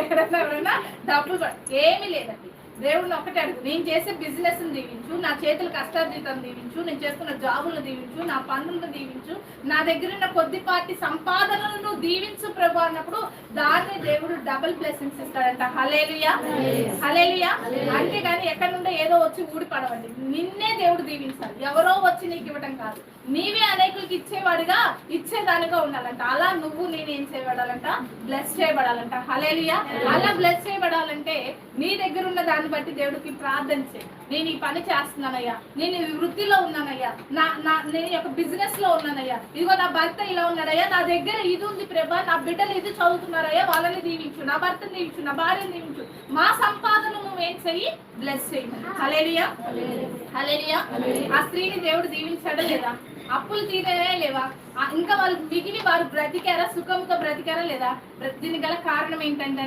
ఎవరైనా డబ్బులు ఏమీ లేదండి. దేవుడిని ఒకటే అడుగు, నేను చేసే బిజినెస్ దీవించు, నా చేతుల కష్టార్జితం దీవించు, నేను చేస్తున్న జాబులను దీవించు, నా పనులను దీవించు, నా దగ్గర ఉన్న కొద్దిపాటి సంపాదనలను దీవించు ప్రభు అన్నప్పుడు దాన్ని దేవుడు డబుల్ బ్లెస్సింగ్స్ ఇస్తాడంట. హల్లెలూయా, హల్లెలూయా. అంతేగాని ఎక్కడి నుండో ఏదో వచ్చి ఊడిపడవండి. నిన్నే దేవుడు దీవించాలి, ఎవరో వచ్చి నీకు ఇవ్వటం కాదు. నీవే అనేకులకి ఇచ్చేవాడిగా ఇచ్చేదానిగా ఉండాలంట. అలా నువ్వు నేనేం చేయబడాలంట, బ్లెస్ చేయబడాలంట. హల్లెలూయా. అలా బ్లెస్ చేయబడాలంటే నీ దగ్గర ఉన్న దాన్ని బట్టి దేవుడికి ప్రార్థన చేయి. నేను ఈ పని చేస్తున్నానయ్యా, నేను ఈ వృత్తిలో ఉన్నానయ్యా, నేను యొక్క బిజినెస్ లో ఉన్నానయ్యా, ఇదిగో నా భర్త ఇలా ఉన్నాడయ్యా, నా దగ్గర ఇది ఉంది ప్రభా, నా బిడ్డలు ఇది చదువుతున్నారయ్యా, వాళ్ళని దీవించు, నా భర్తను దీవించు, నా భార్యను దీవించు, మా సంపాదన నువ్వేం చెయ్యి, బ్లెస్ చెయ్యి. హల్లెలూయా, హల్లెలూయా. ఆ స్త్రీని దేవుడు దీవించాడా లేదా? అప్పులు తీరేనే లేవా? ఇంకా వాళ్ళు మిగిలి వారు బ్రతికారా? సుఖంతో బ్రతికారా లేదా? దీనికి గల కారణం ఏంటంటే